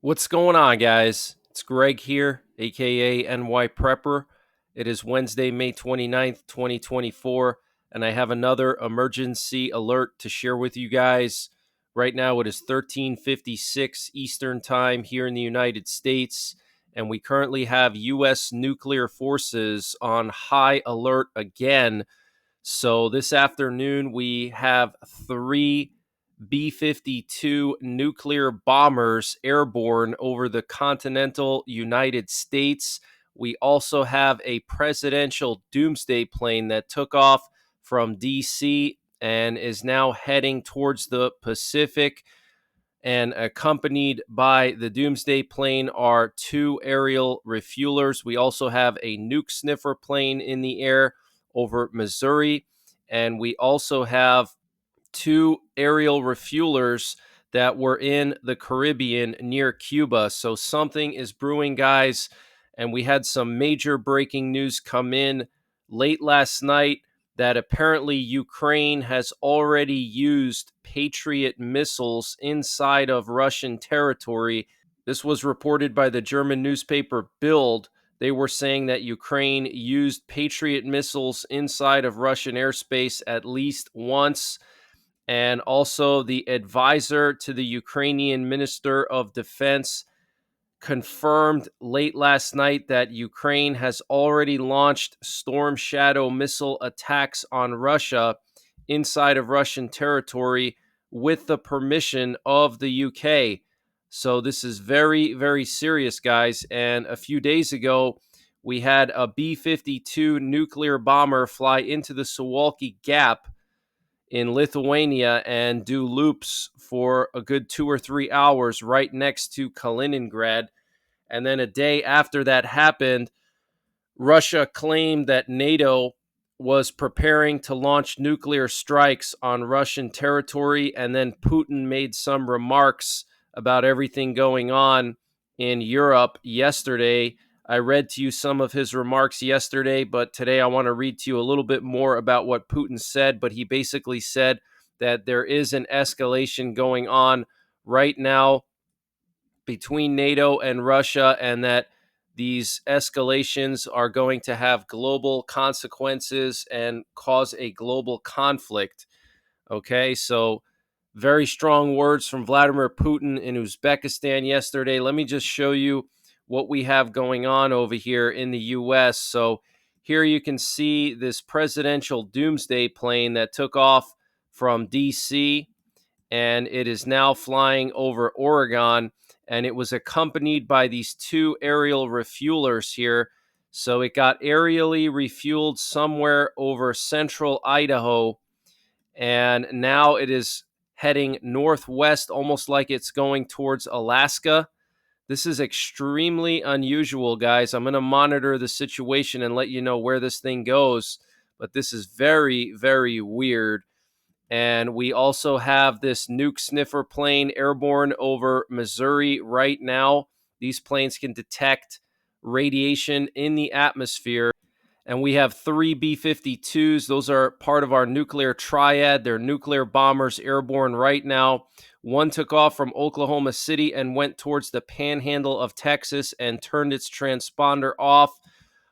What's going on, guys? It's Greg here, aka NYPrepper. It is Wednesday, May 29th, 2024, and I have another emergency alert to share with you guys. Right now, it is 13:56 Eastern Time here in the United States, and we currently have U.S. nuclear forces on high alert again. So this afternoon, we have three B-52 nuclear bombers airborne over the continental United States. We also have a presidential Doomsday plane that took off from D.C. and is now heading towards the Pacific. And accompanied by the Doomsday plane are two aerial refuelers. We also have a nuke sniffer plane in the air over Missouri. And we also have two aerial refuelers that were in the Caribbean near Cuba. So something is brewing, guys. And we had some major breaking news come in late last night that apparently Ukraine has already used Patriot missiles inside of Russian territory. This was reported by the German newspaper Bild. They were saying that Ukraine used Patriot missiles inside of Russian airspace at least once. And also, the advisor to the Ukrainian Minister of Defense confirmed late last night that Ukraine has already launched Storm Shadow missile attacks on Russia inside of Russian territory with the permission of the UK. So this is very, very serious, guys. And a few days ago, we had a B-52 nuclear bomber fly into the Suwalki Gap in Lithuania and do loops for a good 2 or 3 hours right next to Kaliningrad. And then a day after that happened, Russia claimed that NATO was preparing to launch nuclear strikes on Russian territory. And then Putin made some remarks about everything going on in Europe yesterday. I read to you some of his remarks yesterday, but today I want to read to you a little bit more about what Putin said. But he basically said that there is an escalation going on right now between NATO and Russia, and that these escalations are going to have global consequences and cause a global conflict. Okay, so very strong words from Vladimir Putin in Uzbekistan yesterday. Let me just show you what we have going on over here in the U.S. So here you can see this presidential Doomsday plane that took off from D.C., and it is now flying over Oregon, and it was accompanied by these two aerial refuelers here. So it got aerially refueled somewhere over central Idaho, and now it is heading northwest, almost like it's going towards Alaska. This is extremely unusual, guys. I'm going to monitor the situation and let you know where this thing goes, but this is very, very weird. And we also have this nuke sniffer plane airborne over Missouri right now. These planes can detect radiation in the atmosphere. And we have three B-52s. Those are part of our nuclear triad. They're nuclear bombers airborne right now. One took off from Oklahoma City and went towards the panhandle of Texas and turned its transponder off.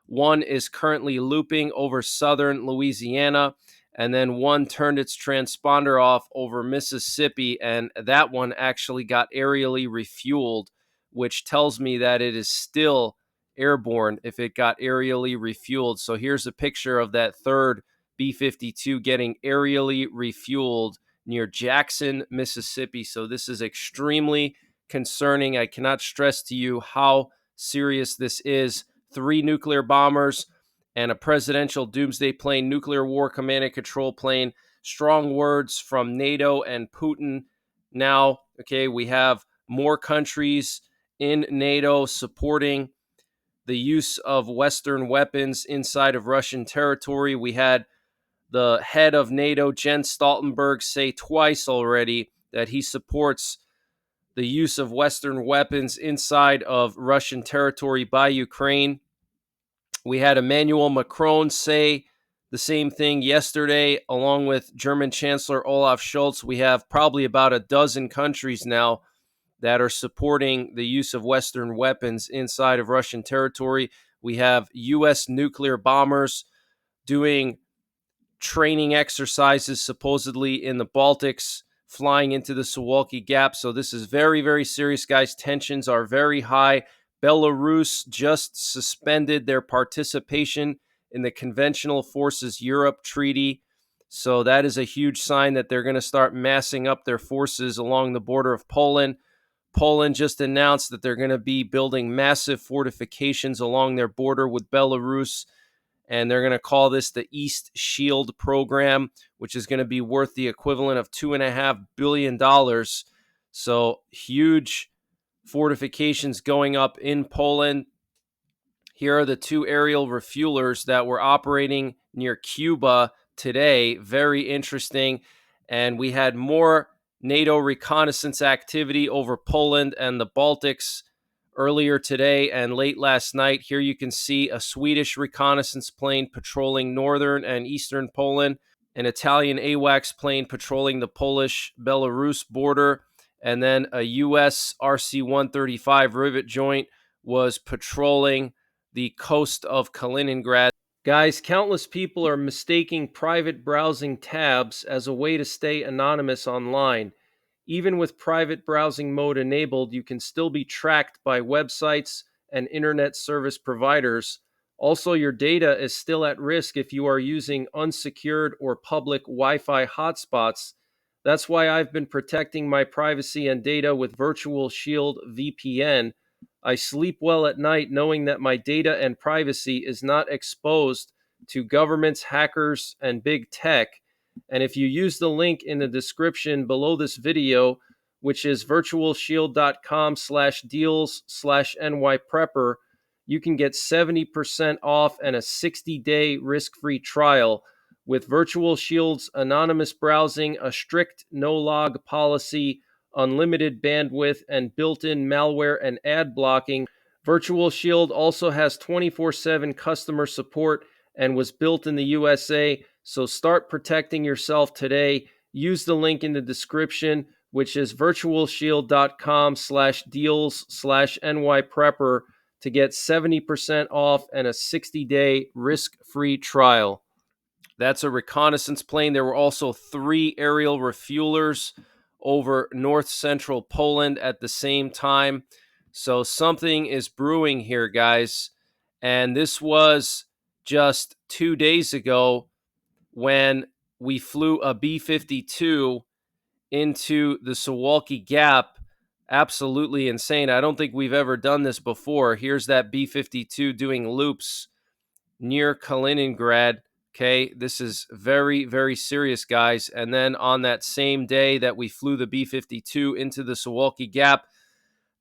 One is currently looping over southern Louisiana, and then one turned its transponder off over Mississippi, and that one actually got aerially refueled, which tells me that it is still airborne if it got aerially refueled. So here's a picture of that third B-52 getting aerially refueled near Jackson, Mississippi. So this is extremely concerning. I cannot stress to you how serious this is. Three nuclear bombers and a presidential Doomsday plane, nuclear war command and control plane. Strong words from NATO and Putin. Now, okay, we have more countries in NATO supporting the use of Western weapons inside of Russian territory. We had the head of NATO, Jens Stoltenberg, say twice already that he supports the use of Western weapons inside of Russian territory by Ukraine. We had Emmanuel Macron say the same thing yesterday, along with German Chancellor Olaf Scholz. We have probably about a dozen countries now that are supporting the use of Western weapons inside of Russian territory. We have U.S. nuclear bombers doing training exercises supposedly in the Baltics, flying into the Suwalki Gap. So this is very, very serious, guys. Tensions are very high. Belarus just suspended their participation in the Conventional Forces Europe Treaty. So that is a huge sign that they're going to start massing up their forces along the border of Poland. Poland just announced that they're going to be building massive fortifications along their border with Belarus, and they're going to call this the East Shield program, which is going to be worth the equivalent of $2.5 billion. So huge fortifications going up in Poland. Here are the two aerial refuelers that were operating near Cuba today. Very interesting. And we had more NATO reconnaissance activity over Poland and the Baltics earlier today and late last night. Here you can see a Swedish reconnaissance plane patrolling northern and eastern Poland, an Italian AWACS plane patrolling the Polish-Belarus border, and then a U.S. RC-135 rivet joint was patrolling the coast of Kaliningrad. Guys, countless people are mistaking private browsing tabs as a way to stay anonymous online. Even with private browsing mode enabled, you can still be tracked by websites and internet service providers. Also, your data is still at risk if you are using unsecured or public Wi-Fi hotspots. That's why I've been protecting my privacy and data with Virtual Shield VPN. I sleep well at night knowing that my data and privacy is not exposed to governments, hackers, and big tech. And if you use the link in the description below this video, which is virtualshield.com/deals/NYPrepper, you can get 70% off and a 60-day risk-free trial. With Virtual Shield's anonymous browsing, a strict no-log policy, unlimited bandwidth, and built-in malware and ad blocking, Virtual Shield also has 24/7 customer support and was built in the USA. So start protecting yourself today. Use the link in the description, which is virtualshield.com/deals/NYPrepper to get 70% off and a 60-day risk-free trial. That's a reconnaissance plane. There were also 3 aerial refuelers over north central Poland at the same time. So something is brewing here, guys. And this was just 2 days ago when we flew a B-52 into the Suwalki Gap. Absolutely insane. I don't think we've ever done this before. Here's that B-52 doing loops near Kaliningrad. Okay, this is very, very serious, guys. And then on that same day that we flew the B-52 into the Suwalki Gap,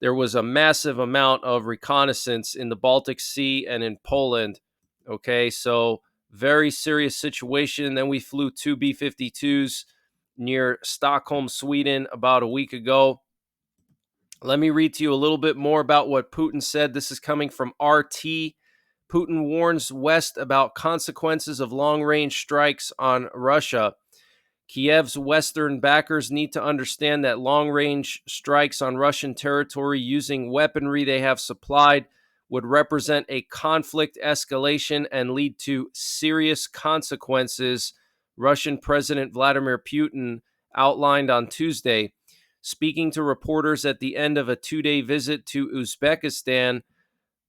there was a massive amount of reconnaissance in the Baltic Sea and in Poland. Okay, so very serious situation. Then we flew 2 B-52s near Stockholm, Sweden about a week ago. Let me read to you a little bit more about what Putin said. This is coming from RT. Putin warns West about consequences of long-range strikes on Russia. Kiev's Western backers need to understand that long-range strikes on Russian territory using weaponry they have supplied would represent a conflict escalation and lead to serious consequences, Russian President Vladimir Putin outlined on Tuesday. Speaking to reporters at the end of a 2-day visit to Uzbekistan,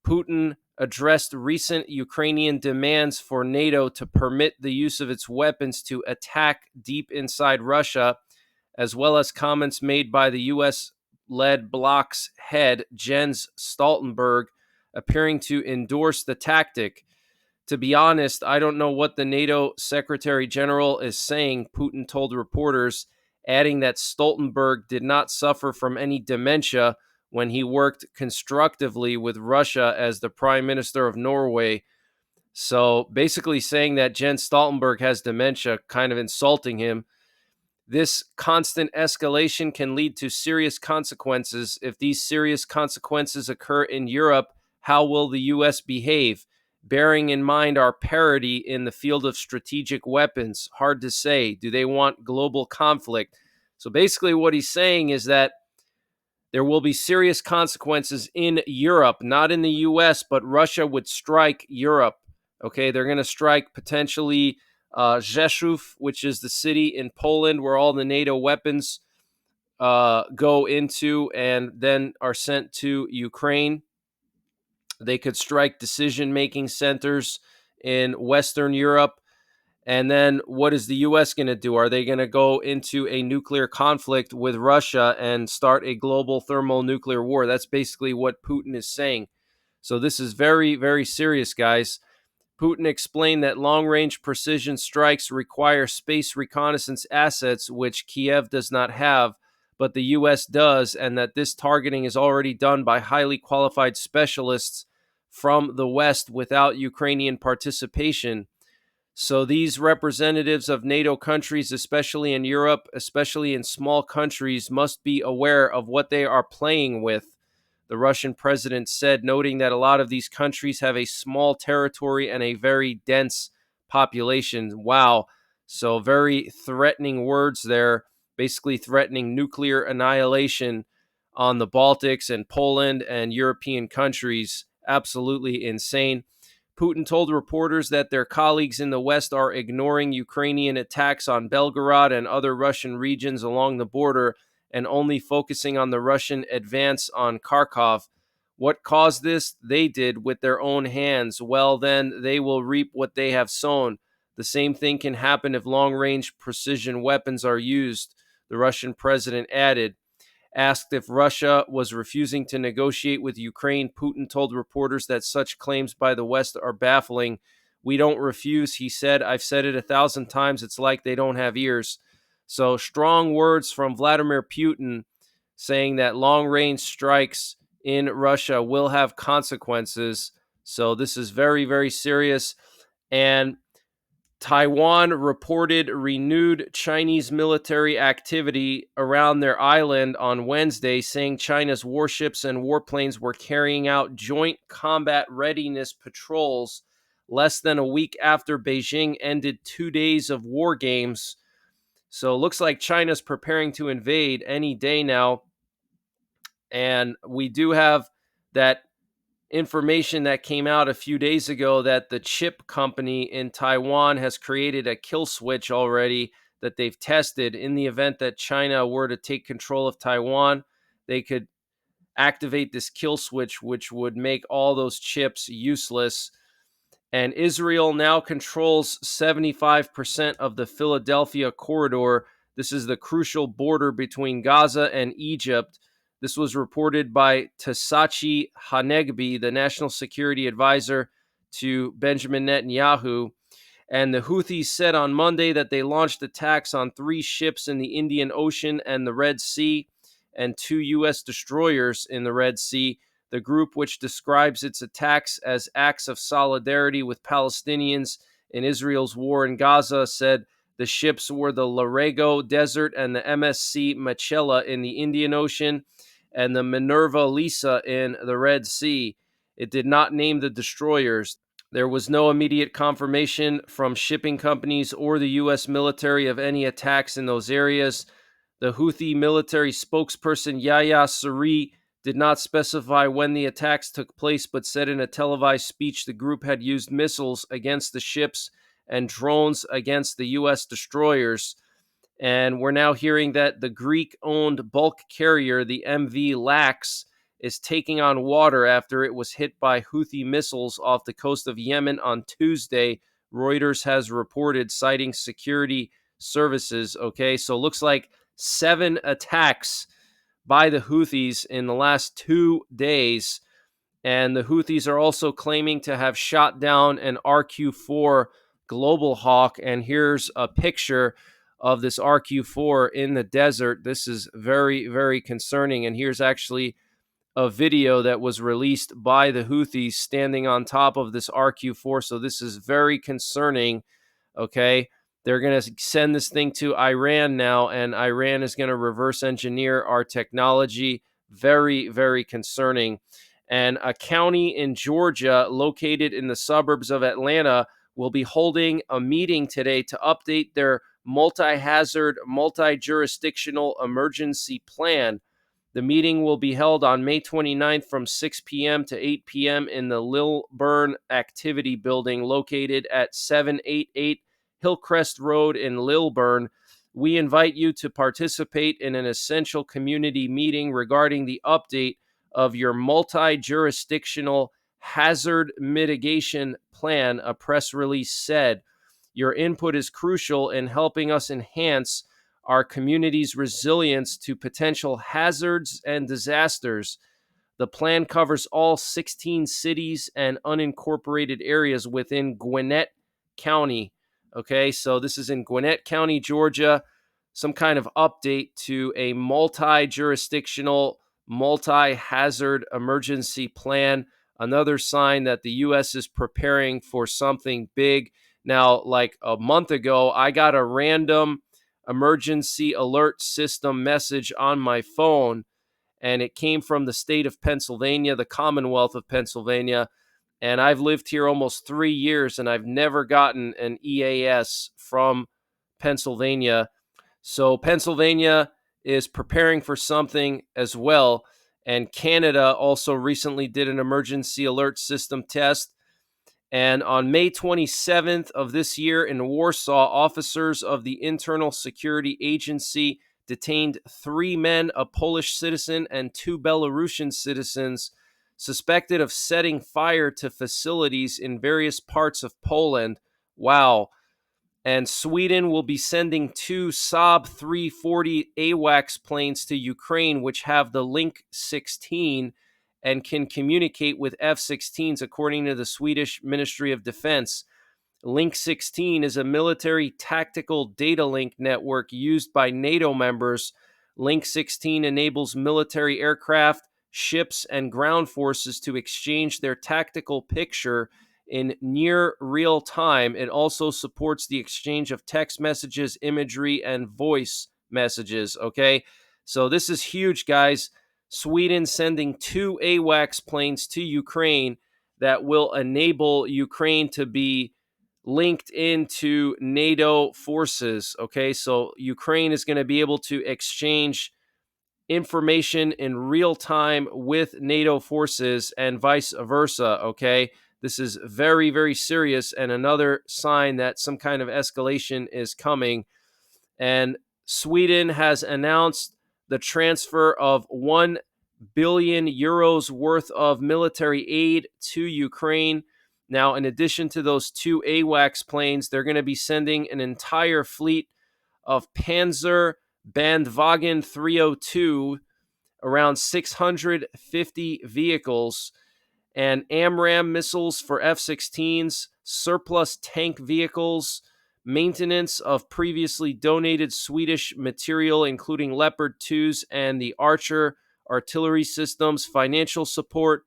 Putin addressed recent Ukrainian demands for NATO to permit the use of its weapons to attack deep inside Russia, as well as comments made by the U.S.-led bloc's head, Jens Stoltenberg, appearing to endorse the tactic. To be honest, I don't know what the NATO Secretary General is saying, Putin told reporters, adding that Stoltenberg did not suffer from any dementia when he worked constructively with Russia as the Prime Minister of Norway. So basically saying that Jens Stoltenberg has dementia, kind of insulting him. This constant escalation can lead to serious consequences. If these serious consequences occur in Europe, how will the U.S. behave? Bearing in mind our parity in the field of strategic weapons, hard to say. Do they want global conflict? So basically what he's saying is that there will be serious consequences in Europe, not in the US, but Russia would strike Europe. Okay, they're going to strike potentially Rzeszów, which is the city in Poland where all the NATO weapons go into and then are sent to Ukraine. They could strike decision-making centers in Western Europe. And then what is the U.S. going to do? Are they going to go into a nuclear conflict with Russia and start a global thermonuclear war? That's basically what Putin is saying. So this is very, very serious, guys. Putin explained that long-range precision strikes require space reconnaissance assets, which Kiev does not have, but the U.S. does, and that this targeting is already done by highly qualified specialists from the West without Ukrainian participation. So these representatives of NATO countries, especially in Europe, especially in small countries, must be aware of what they are playing with, the Russian president said, noting that a lot of these countries have a small territory and a very dense population. Wow. So very threatening words there, basically threatening nuclear annihilation on the Baltics and Poland and European countries. Absolutely insane. Putin told reporters that their colleagues in the West are ignoring Ukrainian attacks on Belgorod and other Russian regions along the border and only focusing on the Russian advance on Kharkov. What caused this? They did with their own hands. Well, then they will reap what they have sown. The same thing can happen if long-range precision weapons are used, the Russian president added. Asked if Russia was refusing to negotiate with Ukraine, Putin told reporters that such claims by the West are baffling. We don't refuse, he said. I've said it 1,000 times. It's like they don't have ears. So strong words from Vladimir Putin saying that long-range strikes in Russia will have consequences. So this is very, very serious. And Taiwan reported renewed Chinese military activity around their island on Wednesday, saying China's warships and warplanes were carrying out joint combat readiness patrols less than a week after Beijing ended 2 days of war games. So it looks like China's preparing to invade any day now. And we do have that information that came out a few days ago that the chip company in Taiwan has created a kill switch already that they've tested. In the event that China were to take control of Taiwan, they could activate this kill switch, which would make all those chips useless. And Israel now controls 75% of the Philadelphia corridor. This is the crucial border between Gaza and Egypt. This was reported by Tsachi Hanegbi, the national security advisor to Benjamin Netanyahu. And the Houthis said on Monday that they launched attacks on 3 ships in the Indian Ocean and the Red Sea and 2 U.S. destroyers in the Red Sea. The group, which describes its attacks as acts of solidarity with Palestinians in Israel's war in Gaza, said the ships were the Larego Desert and the MSC Machela in the Indian Ocean and the Minerva Lisa in the Red Sea. It did not name the destroyers. There was no immediate confirmation from shipping companies or the U.S. military of any attacks in those areas. The Houthi military spokesperson Yahya Saree did not specify when the attacks took place, but said in a televised speech the group had used missiles against the ships and drones against the U.S. destroyers. And we're now hearing that the Greek-owned bulk carrier, the MV Lax, is taking on water after it was hit by Houthi missiles off the coast of Yemen on Tuesday, Reuters has reported, citing security services. Okay, so it looks like 7 attacks by the Houthis in the last 2 days. And the Houthis are also claiming to have shot down an RQ-4 Global Hawk. And here's a picture of this RQ-4 in the desert. This is very, very concerning. And here's actually a video that was released by the Houthis standing on top of this RQ-4. So this is very concerning. Okay. They're going to send this thing to Iran now, and Iran is going to reverse engineer our technology. Very, very concerning. And a county in Georgia located in the suburbs of Atlanta will be holding a meeting today to update their multi-hazard, multi-jurisdictional emergency plan. The meeting will be held on May 29th from 6 p.m. to 8 p.m. in the Lilburn Activity Building located at 788 Hillcrest Road in Lilburn. We invite you to participate in an essential community meeting regarding the update of your multi-jurisdictional hazard mitigation plan, a press release said. Your input is crucial in helping us enhance our community's resilience to potential hazards and disasters. The plan covers all 16 cities and unincorporated areas within Gwinnett County. Okay, so this is in Gwinnett County, Georgia. Some kind of update to a multi-jurisdictional, multi-hazard emergency plan. Another sign that the U.S. is preparing for something big. Now, like a month ago, I got a random emergency alert system message on my phone, and it came from the state of Pennsylvania, the Commonwealth of Pennsylvania. And I've lived here almost 3 years, and I've never gotten an EAS from Pennsylvania. So Pennsylvania is preparing for something as well. And Canada also recently did an emergency alert system test. And on May 27th of this year in Warsaw, officers of the Internal Security Agency detained 3 men, a Polish citizen and 2 Belarusian citizens, suspected of setting fire to facilities in various parts of Poland. Wow. And Sweden will be sending 2 Saab 340 AWACS planes to Ukraine, which have the Link 16 and can communicate with F-16s, according to the Swedish Ministry of Defense. Link 16 is a military tactical data link network used by NATO members. Link 16 enables military aircraft, ships, and ground forces to exchange their tactical picture in near real time. It also supports the exchange of text messages, imagery, and voice messages. Okay, so this is huge, guys. Sweden sending 2 AWACS planes to Ukraine that will enable Ukraine to be linked into NATO forces. Okay, so Ukraine is going to be able to exchange information in real time with NATO forces and vice versa. Okay, this is very, very serious and another sign that some kind of escalation is coming. And Sweden has announced the transfer of 1 billion euros worth of military aid to Ukraine. Now, in addition to those 2 AWACS planes, they're going to be sending an entire fleet of Panzer Bandwagen 302, around 650 vehicles, and AMRAAM missiles for F-16s, surplus tank vehicles, maintenance of previously donated Swedish material, including Leopard 2s and the Archer artillery systems, financial support,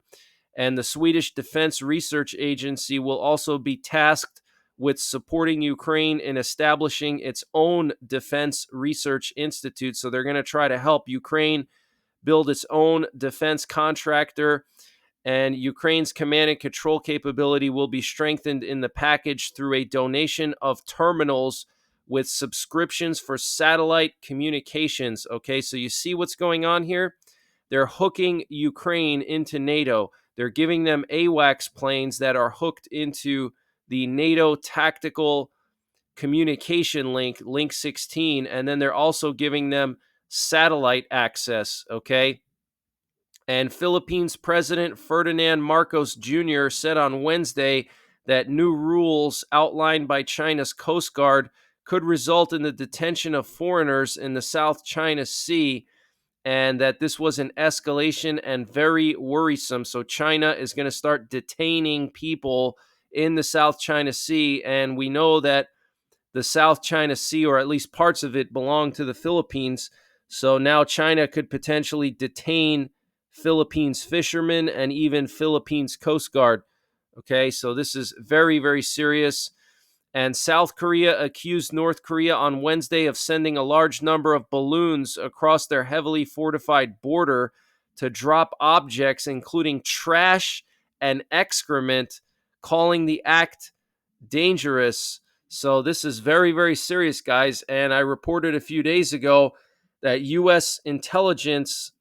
and the Swedish Defense Research Agency will also be tasked with supporting Ukraine in establishing its own defense research institute. So they're going to try to help Ukraine build its own defense contractor, and Ukraine's command and control capability will be strengthened in the package through a donation of terminals with subscriptions for satellite communications. Okay, so you see what's going on here? They're hooking Ukraine into NATO. They're giving them AWACS planes that are hooked into the NATO tactical communication link, Link 16, and then they're also giving them satellite access, okay? And Philippines President Ferdinand Marcos Jr. said on Wednesday that new rules outlined by China's Coast Guard could result in the detention of foreigners in the South China Sea, and that this was an escalation and very worrisome. So China is going to start detaining people in the South China Sea, and we know that the South China Sea, or at least parts of it, belong to the Philippines. So now China could potentially detain Philippines fishermen and even Philippines Coast Guard. Okay, so this is very, very serious. And South Korea accused North Korea on Wednesday of sending a large number of balloons across their heavily fortified border to drop objects, including trash and excrement, calling the act dangerous. So this is very, very serious, guys. And I reported a few days ago that U.S. intelligence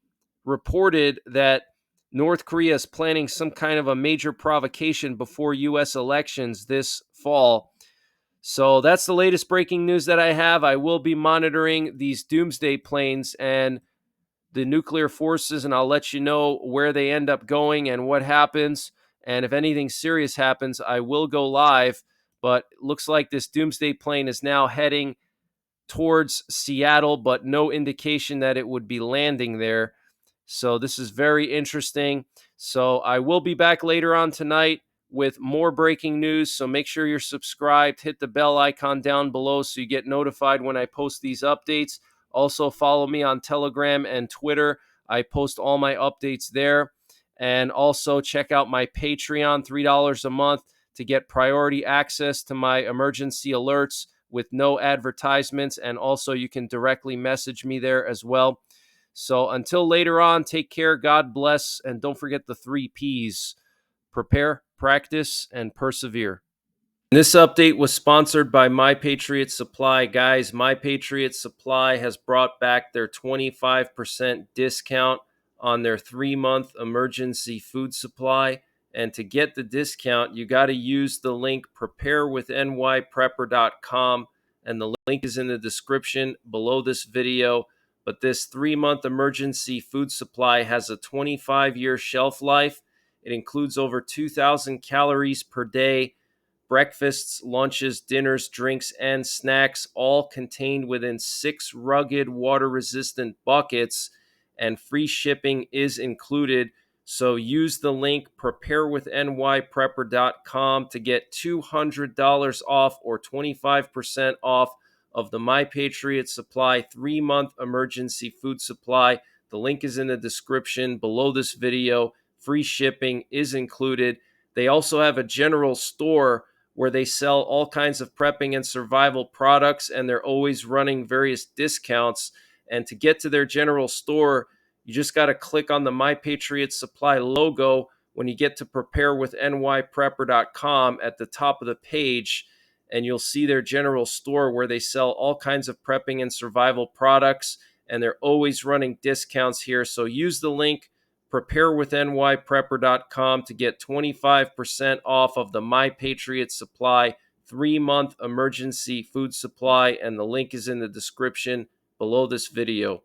reported that North Korea is planning some kind of a major provocation before U.S. elections this fall. So that's the latest breaking news that I have. I will be monitoring these Doomsday planes and the nuclear forces, and I'll let you know where they end up going and what happens. And if anything serious happens, I will go live. But it looks like this Doomsday plane is now heading towards Seattle, but no indication that it would be landing there. So this is very interesting. So I will be back later on tonight with more breaking news. So make sure you're subscribed. Hit the bell icon down below so you get notified when I post these updates. Also follow me on Telegram and Twitter. I post all my updates there. And also check out my Patreon, $3 a month, to get priority access to my emergency alerts with no advertisements. And also you can directly message me there as well. So until later on, take care, God bless, and don't forget the 3 Ps: prepare, practice, and persevere. This update was sponsored by My Patriot Supply. Guys, My Patriot Supply has brought back their 25% discount on their 3-month emergency food supply. And to get the discount, you got to use the link preparewithnYprepper.com. And the link is in the description below this video. But this 3-month emergency food supply has a 25-year shelf life. It includes over 2,000 calories per day. Breakfasts, lunches, dinners, drinks, and snacks, all contained within 6 rugged water-resistant buckets, and free shipping is included. So use the link preparewithnYprepper.com to get $200 off or 25% off of the My Patriot Supply 3-month emergency food supply. The link is in the description below this video. Free shipping is included. They also have a general store where they sell all kinds of prepping and survival products, and they're always running various discounts. And to get to their general store, you just got to click on the My Patriot Supply logo when you get to preparewithnYprepper.com at the top of the page, and you'll see their general store where they sell all kinds of prepping and survival products, and they're always running discounts here. So use the link preparewithnYprepper.com to get 25% off of the My Patriot Supply 3-month emergency food supply, and the link is in the description below this video.